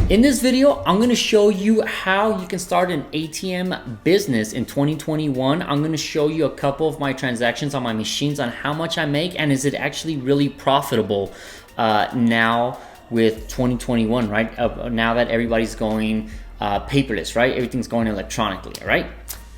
In this video, I'm going to show you how you can start an ATM business in 2021. I'm going to show you a couple of my transactions on my machines on how much I make and is it actually really profitable now with 2021, right? Now that everybody's going paperless, right? Everything's going electronically, all right?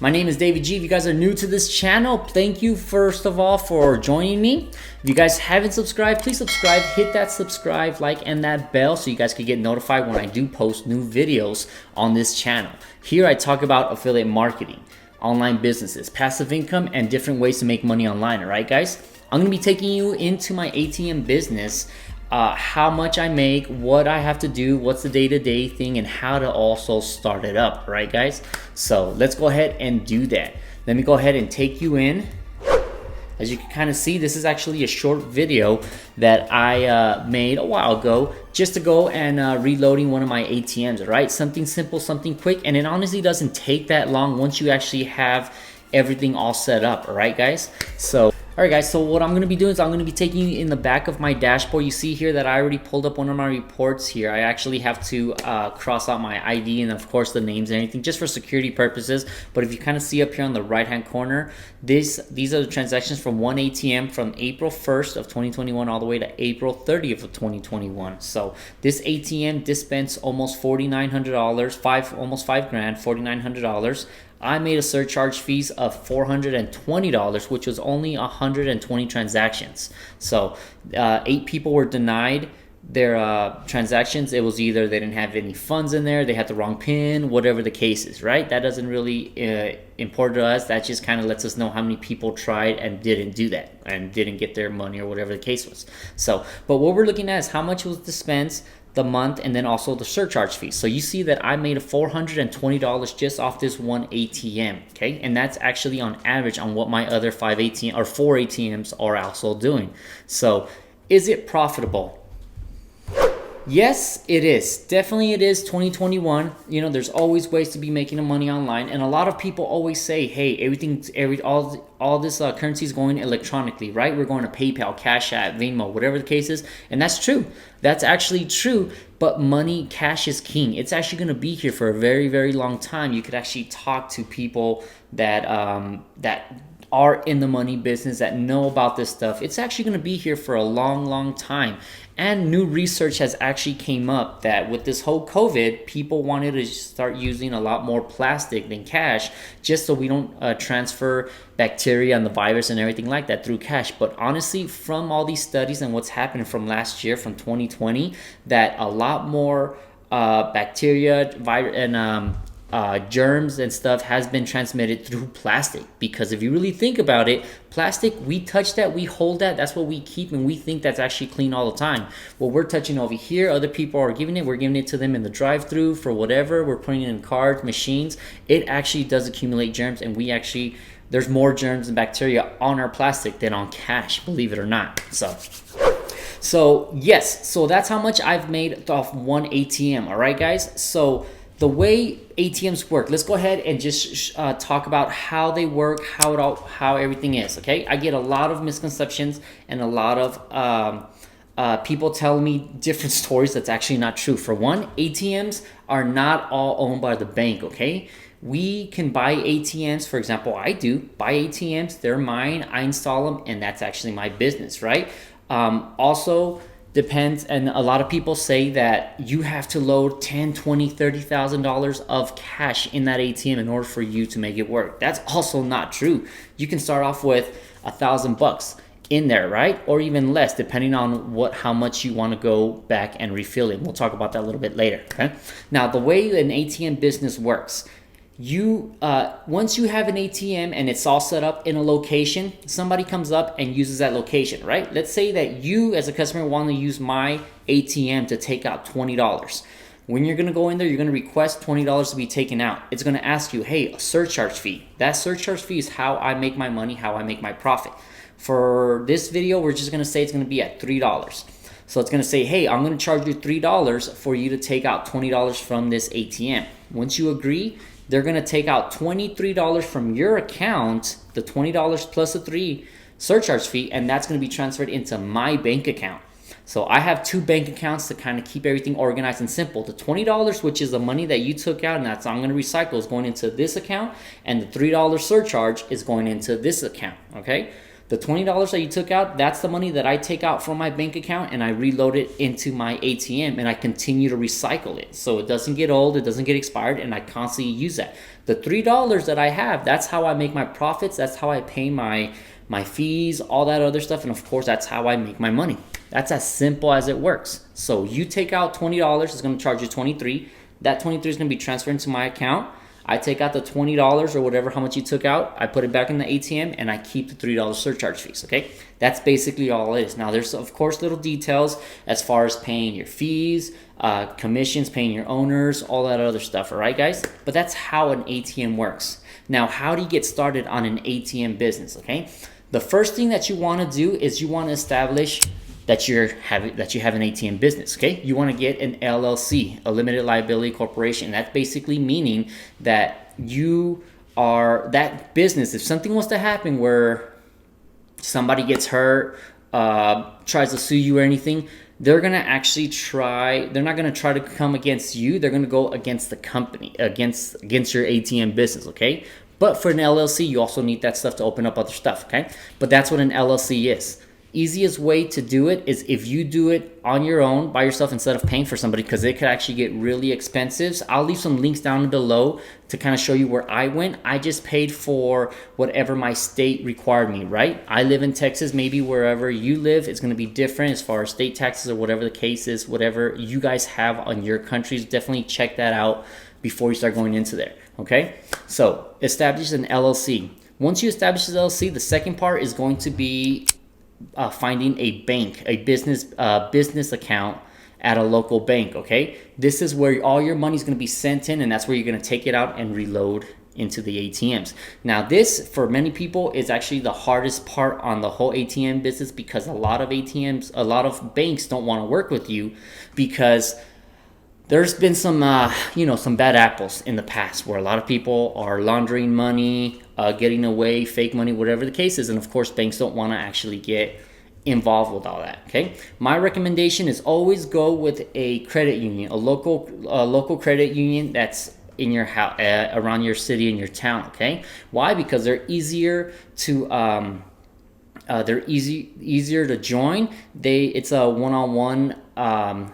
My name is David G. If you guys are new to this channel, thank you first of all for joining me. If you guys haven't subscribed, please subscribe, hit that subscribe, like, and that bell so you guys can get notified when I do post new videos on this channel. Here I talk about affiliate marketing, online businesses, passive income, and different ways to make money online, all right guys? I'm gonna be taking you into my ATM business, how much I make, what I have to do, what's the day-to-day thing, and how to also start it up, right guys? So let's go ahead and do that. Let me go ahead and take you in. As you can kind of see, this is actually a short video that I made a while ago just to go and reloading one of my ATMs, all right? Something simple, something quick, and it honestly doesn't take that long once you actually have everything all set up, all right guys? So alright guys, so what I'm going to be doing is I'm going to be taking you in the back of my dashboard. You see here that I already pulled up one of my reports here. I actually have to cross out my ID and of course the names and everything just for security purposes. But if you kind of see up here on the right hand corner, these are the transactions from one ATM from April 1st of 2021 all the way to April 30th of 2021. So this ATM dispensed almost $4,900, almost $5 grand, $4,900. I made a surcharge fees of $420, which was only 120 transactions. So 8 people were denied their transactions. It was either they didn't have any funds in there, they had the wrong PIN, whatever the case is, right? That doesn't really important to us. That just kind of lets us know how many people tried and didn't do that and didn't get their money or whatever the case was. So, but what we're looking at is how much was dispensed, the month, and then also the surcharge fee. So you see that I made $420 just off this one ATM, okay? And that's actually on average on what my other 4 ATMs are also doing. So is it profitable? Yes, it is. Definitely it is 2021. You know, there's always ways to be making money online. And a lot of people always say, hey, all this currency is going electronically, right? We're going to PayPal, Cash App, Venmo, whatever the case is. And that's true. That's actually true. But money, cash is king. It's actually going to be here for a very, very long time. You could actually talk to people that are in the money business, that know about this stuff. It's actually going to be here for a long, long time. And new research has actually came up that with this whole COVID, people wanted to start using a lot more plastic than cash just so we don't transfer bacteria and the virus and everything like that through cash. But honestly, from all these studies and what's happened from last year, from 2020, that a lot more bacteria, virus, and germs and stuff has been transmitted through plastic. Because if you really think about it, plastic, we touch that, we hold that, that's what we keep, and we think that's actually clean all the time. What we're touching over here, other people are giving it, we're giving it to them in the drive-through for whatever, we're putting it in cards, machines. It actually does accumulate germs, and there's more germs and bacteria on our plastic than on cash, believe it or not. So yes, so that's how much I've made off one ATM, all right guys? So the way ATMs work, let's go ahead and just talk about how they work, how everything is, okay? I get a lot of misconceptions and a lot of people tell me different stories that's actually not true. For one, ATMs are not all owned by the bank, okay? We can buy ATMs, for example, I do buy ATMs, they're mine, I install them, and that's actually my business, right? Also, depends, and a lot of people say that you have to load $10,000, $20,000, $30,000 of cash in that ATM in order for you to make it work. That's also not true. You can start off with $1,000 in there, right? Or even less, depending on how much you want to go back and refill it. We'll talk about that a little bit later, okay? Now, the way an ATM business works, once you have an ATM and it's all set up in a location, somebody comes up and uses that location, right? Let's say that you as a customer want to use my ATM to take out $20. When you're going to go in there, you're going to request $20 to be taken out. It's going to ask you, hey, a surcharge fee. That surcharge fee is how I make my money, how I make my profit. For this video, we're just going to say it's going to be at $3. So it's going to say, hey, I'm going to charge you $3 for you to take out $20 from this ATM. Once you agree, they're going to take out $23 from your account, the $20 plus the $3 surcharge fee, and that's going to be transferred into my bank account. So I have two bank accounts to kind of keep everything organized and simple. The $20, which is the money that you took out and that's I'm going to recycle, is going into this account, and the $3 surcharge is going into this account, okay? The $20 that you took out, that's the money that I take out from my bank account and I reload it into my ATM, and I continue to recycle it. So it doesn't get old, it doesn't get expired, and I constantly use that. The $3 that I have, that's how I make my profits, that's how I pay my fees, all that other stuff, and of course that's how I make my money. That's as simple as it works. So you take out $20, it's going to charge you $23. That $23 is going to be transferred into my account. I take out the $20 or whatever, how much you took out, I put it back in the ATM, and I keep the $3 surcharge fees, okay? That's basically all it is. Now, there's, of course, little details as far as paying your fees, commissions, paying your owners, all that other stuff, all right, guys? But that's how an ATM works. Now, how do you get started on an ATM business, okay? The first thing that you want to do is you want to establish that you have an ATM business, okay? You want to get an LLC, a limited liability corporation. That's basically meaning that you are that business. If something was to happen where somebody gets hurt, tries to sue you or anything, they're gonna actually try. They're not gonna try to come against you. They're gonna go against the company, against your ATM business, okay? But for an LLC, you also need that stuff to open up other stuff, okay? But that's what an LLC is. Easiest way to do it is if you do it on your own by yourself instead of paying for somebody, because it could actually get really expensive. I'll leave some links down below to kind of show you where I went. I just paid for whatever my state required me, right? I live in Texas. Maybe wherever you live, it's going to be different as far as state taxes or whatever the case is. Whatever you guys have on your countries, definitely check that out before you start going into there, okay? So establish an LLC. Once you establish the LLC, the second part is going to be finding a bank, a business account at a local bank, okay? This is where all your money is going to be sent in, and that's where you're going to take it out and reload into the ATMs. Now, this, for many people, is actually the hardest part on the whole ATM business, because a lot of banks don't want to work with you because there's been some bad apples in the past where a lot of people are laundering money, getting away, fake money, whatever the case is. And of course, banks don't want to actually get involved with all that, okay? My recommendation is always go with a credit union, a local credit union that's in your house, around your city and your town, okay? Why? Because they're easier to easier to join. It's a one-on-one.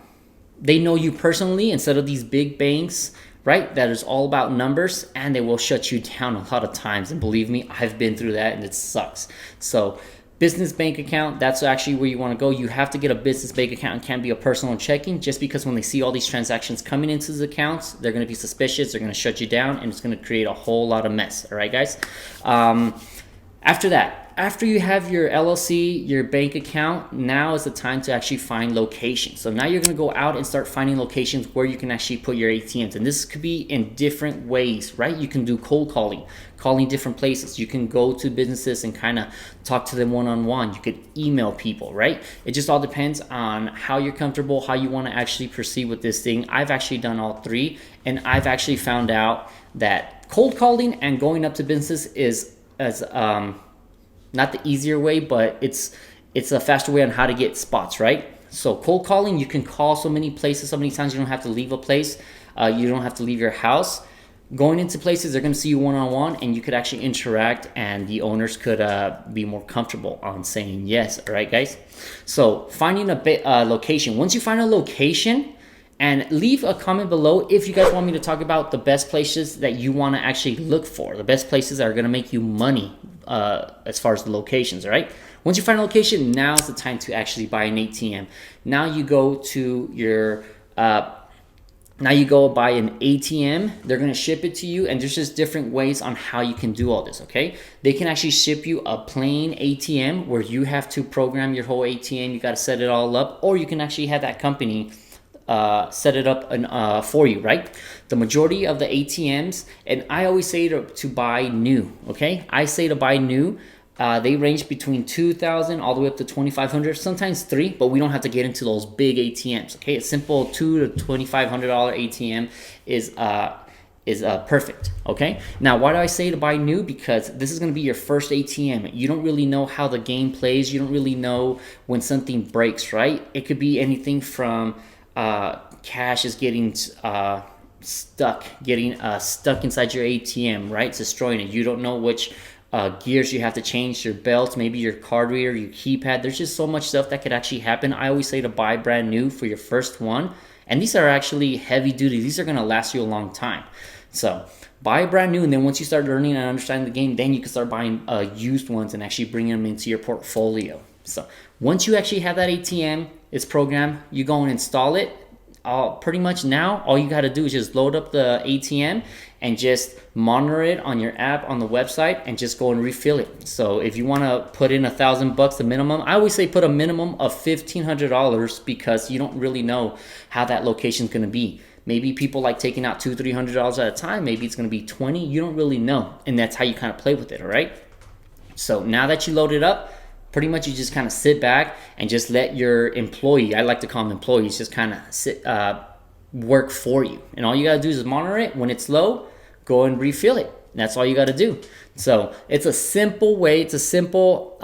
They know you personally instead of these big banks, right? That is all about numbers, and they will shut you down a lot of times. And believe me, I've been through that, and it sucks. So business bank account, that's actually where you want to go. You have to get a business bank account. It can't be a personal checking, just because when they see all these transactions coming into the accounts, they're going to be suspicious. They're going to shut you down, and it's going to create a whole lot of mess. All right, guys? After that, after you have your LLC, your bank account, now is the time to actually find locations. So now you're going to go out and start finding locations where you can actually put your ATMs. And this could be in different ways, right? You can do cold calling different places. You can go to businesses and kind of talk to them one-on-one. You could email people, right? It just all depends on how you're comfortable, how you want to actually proceed with this thing. I've actually done all three, and I've actually found out that cold calling and going up to businesses is not the easier way, but it's a faster way on how to get spots, right? So cold calling, you can call so many places, so many times you don't have to leave a place. You don't have to leave your house. Going into places, they're going to see you one-on-one, and you could actually interact, and the owners could be more comfortable on saying yes. All right, guys? So finding a location. Once you find a location, and leave a comment below if you guys want me to talk about the best places that you want to actually look for, the best places that are going to make you money as far as the locations, all right? Once you find a location, now's the time to actually buy an ATM. Now you go to your, now you go buy an ATM. They're going to ship it to you, and there's just different ways on how you can do all this, okay? They can actually ship you a plain ATM where you have to program your whole ATM. You got to set it all up, or you can actually have that company set it up for you, right? The majority of the ATMs, and I always say to buy new, okay? I say to buy new. They range between $2,000 all the way up to $2,500, sometimes $3,000, but we don't have to get into those big ATMs, okay? A simple $2,000 to $2,500 ATM is perfect. Okay, now why do I say to buy new? Because this is going to be your first ATM. You don't really know how the game plays. You don't really know when something breaks, right? It could be anything from cash is getting stuck inside your ATM, right? It's destroying it. You don't know which gears you have to change, your belts, maybe your card reader, your keypad. There's just so much stuff that could actually happen. I always say to buy brand new for your first one. And these are actually heavy duty. These are going to last you a long time. So buy brand new, and then once you start learning and understanding the game, then you can start buying used ones and actually bringing them into your portfolio. So once you actually have that ATM, it's programmed, you go and install it. Pretty much now, all you got to do is just load up the ATM and just monitor it on your app on the website and just go and refill it. So if you want to put in $1,000 the minimum, I always say put a minimum of $1,500 because you don't really know how that location is going to be. Maybe people like taking out $200-$300 at a time. Maybe it's going to be 20. You don't really know, and that's how you kind of play with it. All right. So now that you load it up, pretty much you just kind of sit back and just let your employee, I like to call them employees, just kind of work for you. And all you got to do is monitor it. When it's low, go and refill it. That's all you got to do. So it's a simple way. It's a simple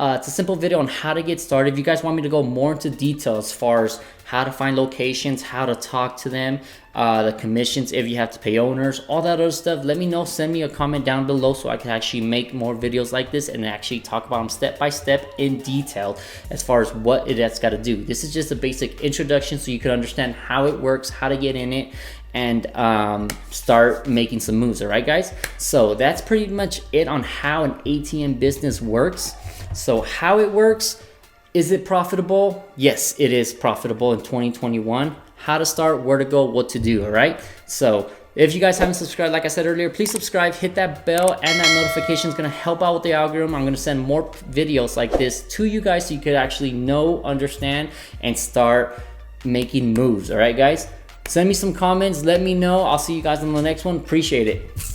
video on how to get started. If you guys want me to go more into detail as far as how to find locations, how to talk to them, the commissions, if you have to pay owners, all that other stuff, let me know. Send me a comment down below so I can actually make more videos like this and actually talk about them step by step in detail as far as what it's got to do. This is just a basic introduction so you can understand how it works, how to get in it, and start making some moves. All right, guys, so that's pretty much it on how an ATM business works. So how it works, is it profitable? Yes, it is profitable in 2021. How to start, where to go, what to do. All right, so if you guys haven't subscribed, like I said earlier, please subscribe, hit that bell, and that notification is going to help out with the algorithm. I'm going to send more videos like this to you guys so you could actually know, understand, and start making moves. All right, guys, send me some comments, let me know. I'll see you guys on the next one. Appreciate it.